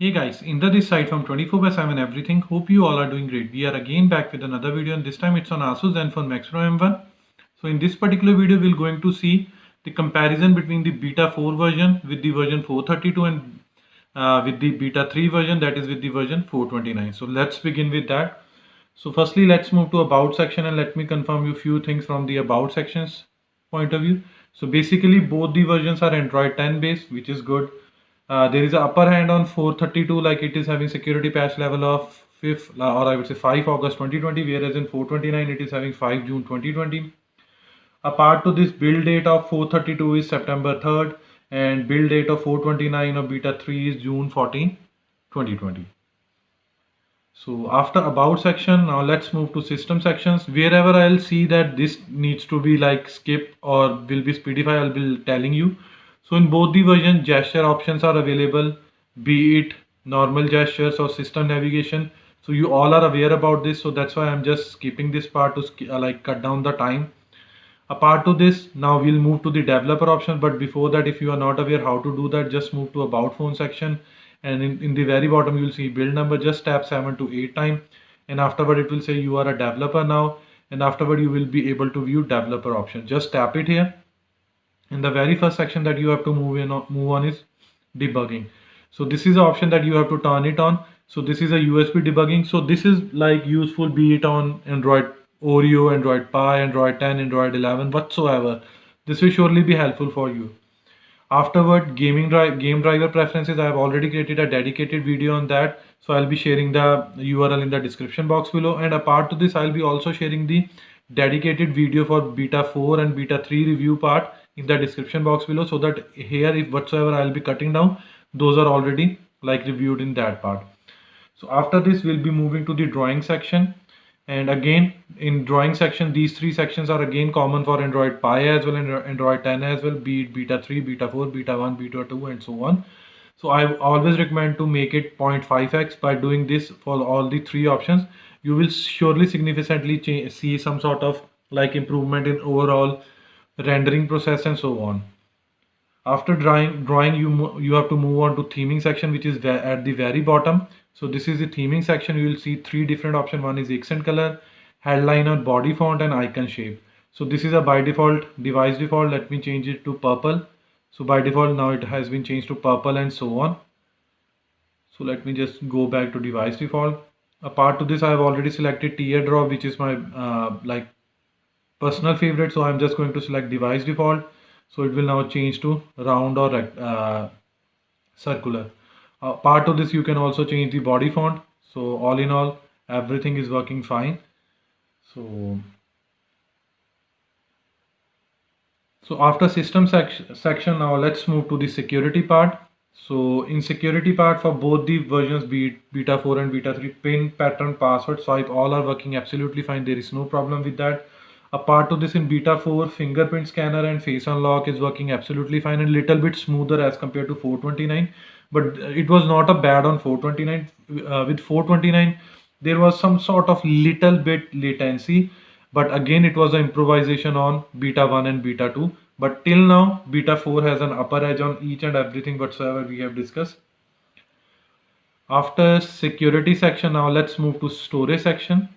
Hey guys, Indra this side from 24/7 Everything. Hope you all are doing great. We are again back with another video, and this time it's on Asus Zenfone Max Pro M1. So in this particular video, we're going to see the comparison between the Beta 4 version with the version 432 and with the Beta 3 version, that is with the version 429. So let's begin with that. So firstly, let's move to About section and let me confirm you few things from the About section's point of view. So basically, both the versions are Android 10 based, which is good. There is an upper hand on 432, like it is having security patch level of 5th or I would say 5 August 2020, whereas in 429 it is having 5 June 2020. Apart to this, build date of 432 is September 3rd and build date of 429 of beta 3 is June 14, 2020. So after about section, now let's move to system sections. Wherever I'll see that this needs to be like skip or will be speedify, I'll be telling you. So in both the versions, gesture options are available, be it normal gestures or system navigation. So you all are aware about this. So that's why I'm just skipping this part to like cut down the time. Apart to this, now we'll move to the developer option. But before that, if you are not aware how to do that, just move to about phone section. And in the very bottom, you'll see build number. Just tap 7 to 8 times. And afterward, it will say you are a developer now. And afterward, you will be able to view developer option. Just tap it here. And the very first section that you have to move on is debugging. So this is the option that you have to turn it on. So this is a USB debugging. So this is like useful, be it on Android Oreo, Android Pie, Android 10, Android 11, whatsoever. This will surely be helpful for you. Afterward, game driver preferences. I have already created a dedicated video on that. So I'll be sharing the URL in the description box below. And apart to this, I'll be also sharing the dedicated video for beta 4 and beta 3 review part in the description box below, so that here if whatsoever I'll be cutting down, those are already like reviewed in that part. So after this, we'll be moving to the drawing section. And again, in drawing section, these three sections are again common for Android Pie as well and Android 10 as well, be it beta 3, beta 4, beta 1, beta 2 and so on. So I always recommend to make it 0.5x. By doing this for all the three options, you will surely significantly see some sort of like improvement in overall rendering process and so on. After drawing you have to move on to theming section, which is at the very bottom. So this is the theming section. You will see three different options. One is accent color, headliner, body font and icon shape. So this is a by default device default. Let me change it to purple. So by default now it has been changed to purple and so on. So let me just go back to device default. Apart to this, I have already selected teardrop, which is my like personal favorite. So I'm just going to select device default. So it will now change to round or circular. Part of this, you can also change the body font. So all in all, everything is working fine. So after system section, now let's move to the security part. So in security part for both the versions, be it beta 4 and beta 3, pin, pattern, password, swipe, all are working absolutely fine. There is no problem with that. Apart to this, in beta 4, fingerprint scanner and face unlock is working absolutely fine and little bit smoother as compared to 429. But it was not a bad on 429. With 429, there was some sort of little bit latency. But again, it was an improvisation on beta 1 and beta 2. But till now, beta 4 has an upper edge on each and everything whatsoever we have discussed. After security section, now let's move to storage section.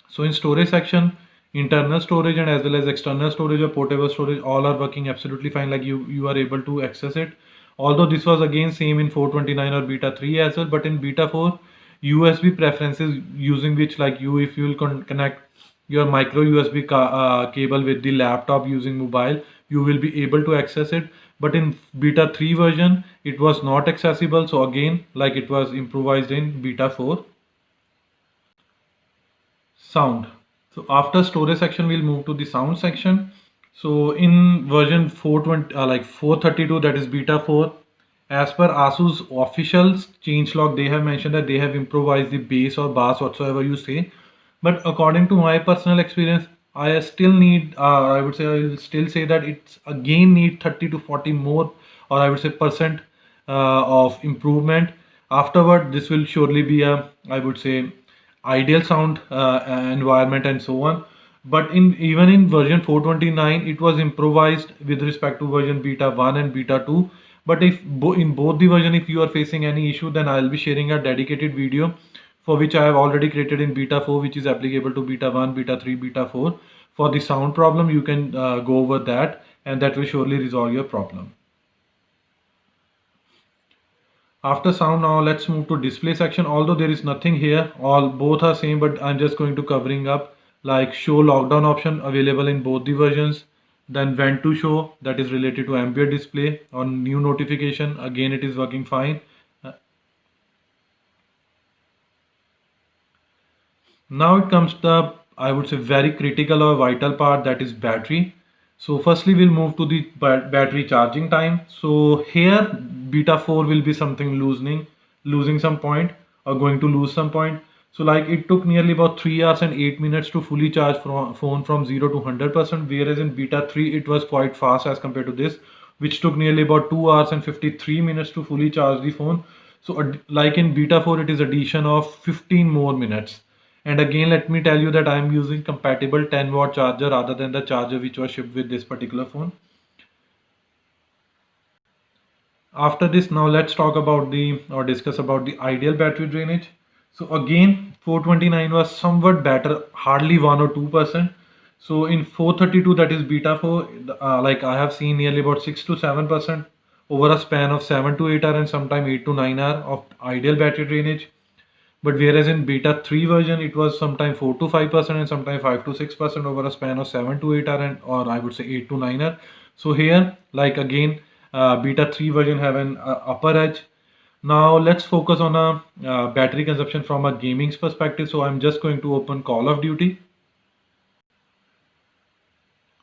So in storage section, internal storage and as well as external storage or portable storage, all are working absolutely fine. Like you are able to access it. Although this was again same in 429 or beta 3 as well, but in beta 4, USB preferences using which like if you will connect your micro USB cable with the laptop using mobile, you will be able to access it. But in beta 3 version, it was not accessible. So again, like it was improvised in beta 4. Sound. So after storage section, we'll move to the sound section. So in version 420, like 432, that is beta 4, as per Asus official changelog, they have mentioned that they have improvised the bass or bass whatsoever you say. But according to my personal experience, I still need, I would say, I will still say that it's again need 30 to 40 more, or I would say percent of improvement. Afterward, this will surely be a, I would say, ideal sound environment and so on. But even in version 429, it was improvised with respect to version beta 1 and beta 2. But if in both the version, if you are facing any issue, then I'll be sharing a dedicated video for which I have already created in beta 4, which is applicable to beta 1, beta 3, beta 4. For the sound problem, you can go over that, and that will surely resolve your problem. After sound, now let's move to display section. Although there is nothing here, both are same, but I'm just going to covering up like show lockdown option available in both the versions. Then when to show, that is related to ambient display. On new notification, again it is working fine. Now it comes the, I would say, very critical or vital part, that is battery. So firstly we'll move to the battery charging time. So here beta 4 will be something losing some point, or going to lose some point. So like it took nearly about 3 hours and 8 minutes to fully charge phone from 0 to 100%, whereas in beta 3 it was quite fast as compared to this, which took nearly about 2 hours and 53 minutes to fully charge the phone. So like in beta 4 it is addition of 15 more minutes. And again, let me tell you that I am using compatible 10-watt charger rather than the charger which was shipped with this particular phone. After this, now let's talk about discuss about the ideal battery drainage. So again, 429 was somewhat better, hardly 1 or 2%. So in 432, that is beta 4, like I have seen nearly about 6 to 7% over a span of 7 to 8 hours and sometime 8 to 9 hours of ideal battery drainage. But whereas in beta 3 version, it was sometime 4 to 5% and sometime 5 to 6% over a span of 7 to 8 hours, or I would say 8 to 9 hours. So here, like again, beta 3 version have an upper edge. Now let's focus on a battery consumption from a gaming's perspective. So I'm just going to open Call of Duty.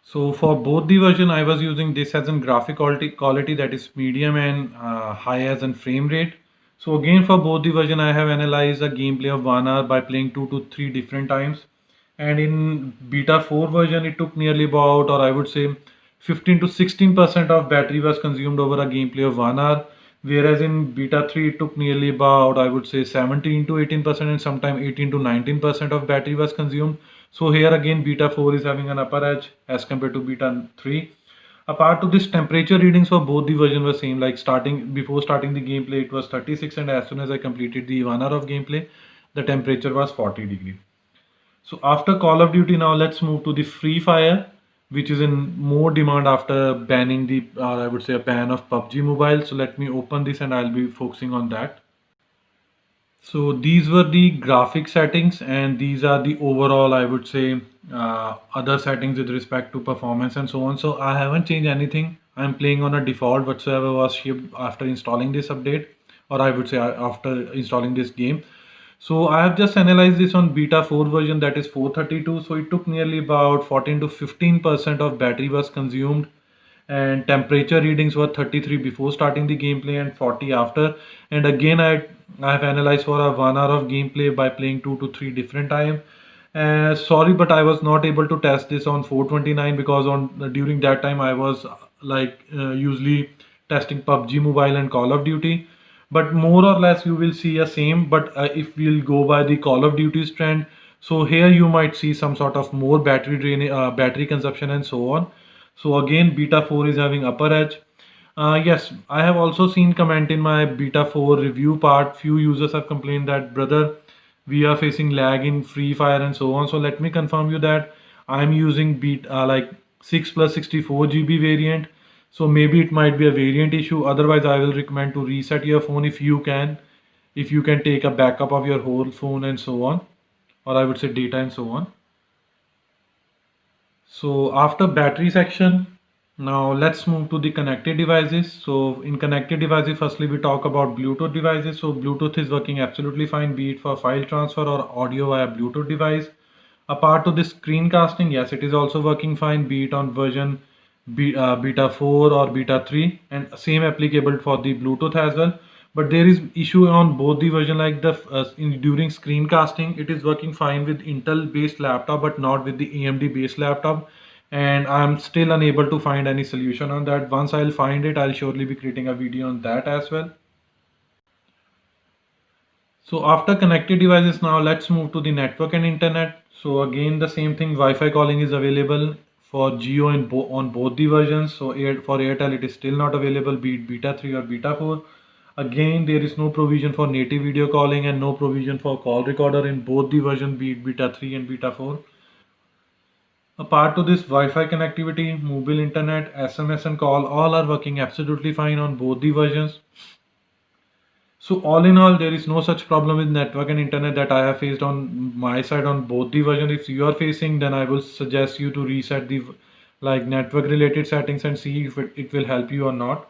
So for both the version, I was using this as in graphic quality that is medium and high as in frame rate. So again, for both the version, I have analyzed a gameplay of 1 hour by playing 2 to 3 different times. And in beta 4 version, it took nearly about, or I would say 15 to 16% of battery was consumed over a gameplay of 1 hour. Whereas in beta 3, it took nearly about, I would say 17 to 18% and sometime 18 to 19% of battery was consumed. So here again beta 4 is having an upper edge as compared to beta 3. Apart to this, temperature readings for both the version were same. Like before starting the gameplay it was 36, and as soon as I completed the 1 hour of gameplay, the temperature was 40 degree. So after Call of Duty, now let's move to the Free Fire, which is in more demand after banning the I would say a ban of PUBG Mobile. So let me open this and I'll be focusing on that. So these were the graphic settings, and these are the overall, I would say, other settings with respect to performance and so on. So I haven't changed anything. I'm playing on a default whatsoever was shipped after installing this update, or I would say after installing this game. So I have just analyzed this on beta 4 version, that is 432. So it took nearly about 14 to 15% of battery was consumed, and temperature readings were 33 before starting the gameplay and 40 after. And again, I have analyzed for a 1 hour of gameplay by playing 2 to 3 different time. Sorry, but I was not able to test this on 429 because on during that time I was usually testing PUBG Mobile and Call of Duty. But more or less you will see a same. But if we'll go by the Call of Duty's trend, so here you might see some sort of more battery drain, battery consumption and so on. So again, beta 4 is having upper edge. Yes, I have also seen comment in my beta 4 review part. Few users have complained that brother, we are facing lag in Free Fire and so on. So let me confirm you that I'm using like 6 plus 64 GB variant. So maybe it might be a variant issue. Otherwise, I will recommend to reset your phone if you can. If you can take a backup of your whole phone and so on, or I would say data and so on. So after battery section, now let's move to the connected devices. So in connected devices, firstly we talk about Bluetooth devices. So Bluetooth is working absolutely fine, be it for file transfer or audio via Bluetooth device. Apart to this screencasting, yes, it is also working fine, be it on version beta 4 or beta 3, and same applicable for the Bluetooth as well. But there is issue on both the version, like during screencasting it is working fine with Intel based laptop but not with the AMD based laptop, and I'm still unable to find any solution on that. Once I'll find it, I'll surely be creating a video on that as well. So after connected devices, now let's move to the network and internet. So again, the same thing, Wi-Fi calling is available for Jio on both the versions. So for Airtel it is still not available, be it beta 3 or beta 4. Again, there is no provision for native video calling and no provision for call recorder in both the version, be it beta 3 and beta 4. Apart to this, Wi-Fi connectivity, mobile internet, SMS and call, all are working absolutely fine on both the versions. So all in all, there is no such problem with network and internet that I have faced on my side on both the version. If you are facing, then I will suggest you to reset the network related settings and see if it will help you or not.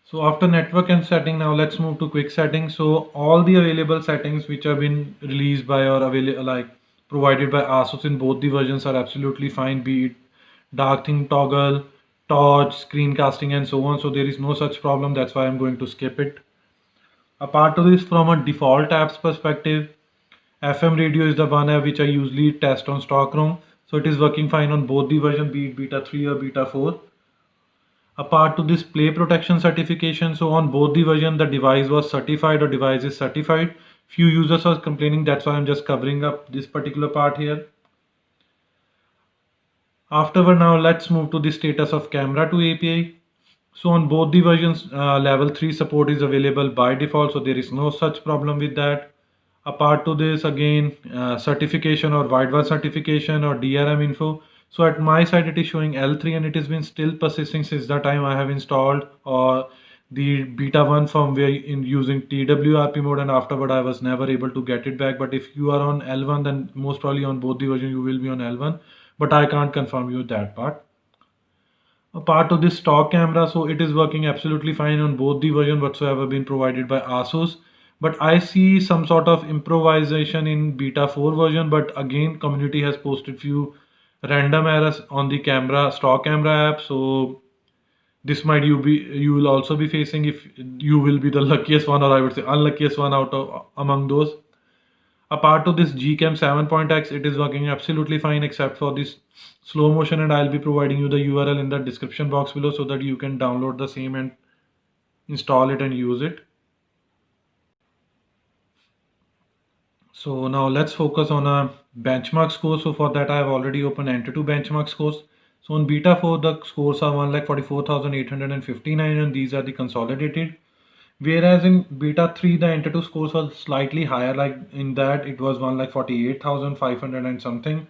So after network and setting, now let's move to quick settings. So all the available settings which have been released by or provided by ASUS in both the versions are absolutely fine, be it dark theme toggle, torch, screencasting and so on. So there is no such problem. That's why I'm going to skip it. Apart to this, from a default apps perspective, FM radio is the one app which I usually test on Stockroom. So it is working fine on both the version, be it beta 3 or beta 4. Apart to this play protection certification, so on both the version the device was certified or device is certified. Few users are complaining, that's why I'm just covering up this particular part here. Afterward, now let's move to the status of camera to API. So on both the versions, level 3 support is available by default, so there is no such problem with that. Apart to this, again, certification or wideband certification or DRM info. So at my side it is showing L3 and it has been still persisting since the time I have installed the beta 1 firmware in using TWRP mode, and afterward I was never able to get it back. But if you are on L1, then most probably on both the version you will be on L1, but I can't confirm you that part. Apart of this stock camera, so it is working absolutely fine on both the version whatsoever been provided by ASUS. But I see some sort of improvisation in beta 4 version, but again community has posted few random errors on the camera stock camera app. So this might you will also be facing if you will be the luckiest one, or I would say unluckiest one out of among those. Apart of this Gcam 7.x, it is working absolutely fine except for this slow motion, and I'll be providing you the URL in the description box below so that you can download the same and install it and use it. So now let's focus on a benchmark score. So for that I have already opened Enter2 benchmark scores. So on beta 4 the scores are 1,44,859 and these are the consolidated. Whereas in beta 3 the Enter2 scores were slightly higher, like in that it was 1,48,500 and something.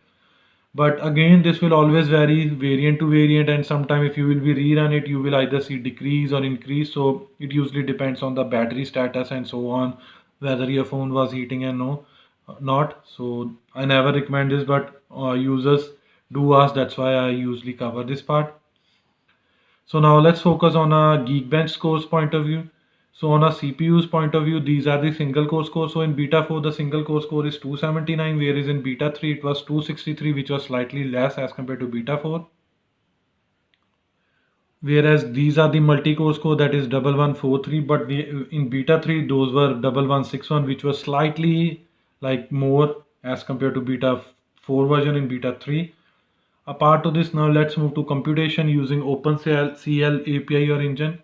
But again this will always vary variant to variant, and sometime if you will be rerun it you will either see decrease or increase. So it usually depends on the battery status and so on, whether your phone was heating and not. So I never recommend this, but users do ask, that's why I usually cover this part. So now let's focus on a Geekbench scores point of view. So on a CPU's point of view, these are the single core scores. So in beta 4 the single core score is 279, whereas in beta 3 it was 263, which was slightly less as compared to beta 4. Whereas these are the multi-core score, that is 1143, but in beta 3 those were 1161, which was slightly more as compared to beta 4 version in beta 3. Apart of this, now let's move to computation using OpenCL API or engine.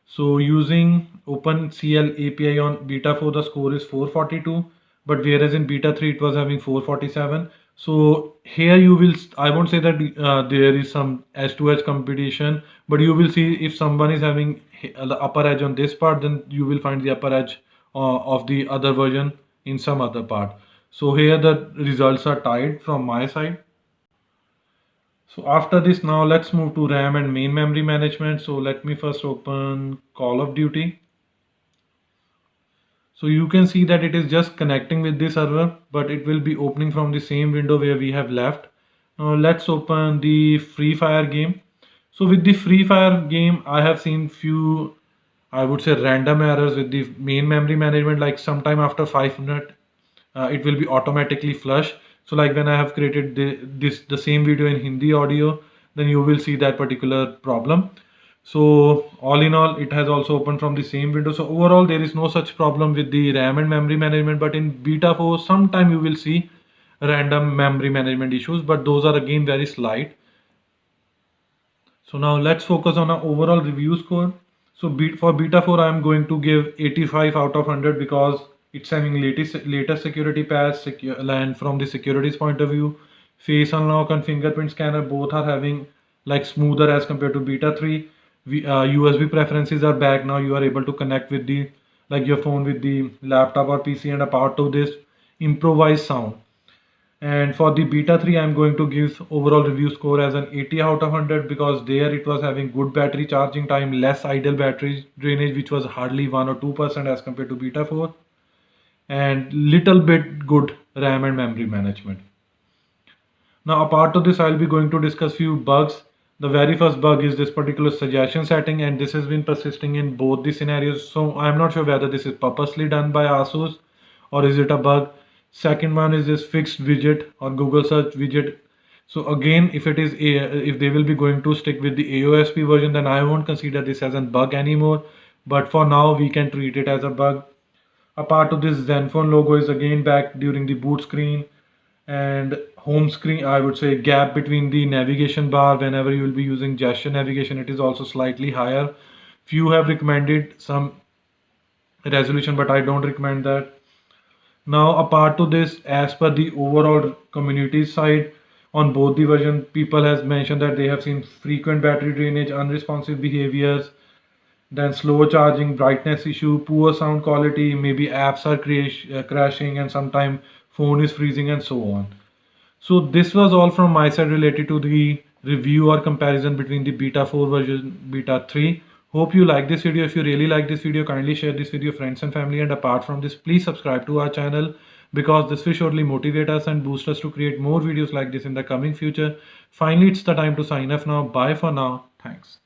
So using OpenCL API on beta 4 the score is 442, but whereas in beta 3 it was having 447. So here you will, I won't say that there is some edge-to-edge competition, but you will see if someone is having the upper edge on this part, then you will find the upper edge of the other version in some other part. So here the results are tied from my side. So after this, now let's move to RAM and main memory management. So let me first open Call of Duty. So you can see that it is just connecting with the server, but it will be opening from the same window where we have left. Now let's open the Free Fire game. So with the Free Fire game, I have seen few, I would say, random errors with the main memory management, like sometime after 5 minutes, it will be automatically flush. So like when I have created the same video in Hindi audio, then you will see that particular problem. So all in all, it has also opened from the same window. So overall, there is no such problem with the RAM and memory management. But in beta 4, sometime you will see random memory management issues, but those are again very slight. So now let's focus on our overall review score. So for beta 4, I am going to give 85 out of 100 because it's having latest security patch, and from the security's point of view, face unlock and fingerprint scanner both are having like smoother as compared to beta 3. USB preferences are back now. You are able to connect with the like your phone with the laptop or PC, and a part of this improvised sound. And for the beta 3, I'm going to give overall review score as an 80 out of 100 because there it was having good battery charging time, less idle battery drainage, which was hardly 1 or 2% as compared to beta 4, and little bit good RAM and memory management. Now, apart of this, I'll be going to discuss few bugs. The very first bug is this particular suggestion setting, and this has been persisting in both the scenarios. So I'm not sure whether this is purposely done by ASUS or is it a bug. Second one is this fixed widget or Google search widget. So again, if they will be going to stick with the AOSP version, then I won't consider this as a bug anymore. But for now, we can treat it as a bug. A part of this Zenfone logo is again back during the boot screen and home screen. I would say gap between the navigation bar whenever you will be using gesture navigation, it is also slightly higher. Few have recommended some resolution, but I don't recommend that. Now, apart to this, as per the overall community side, on both the version, people has mentioned that they have seen frequent battery drainage, unresponsive behaviors, then slow charging, brightness issue, poor sound quality, maybe apps are crashing, and sometimes phone is freezing, and so on. So this was all from my side related to the review or comparison between the beta 4 version beta 3. Hope you like this video. If you really like this video, kindly share this with your friends and family, and apart from this, please subscribe to our channel because this will surely motivate us and boost us to create more videos like this in the coming future. Finally, it's the time to sign off now. Bye for now. Thanks.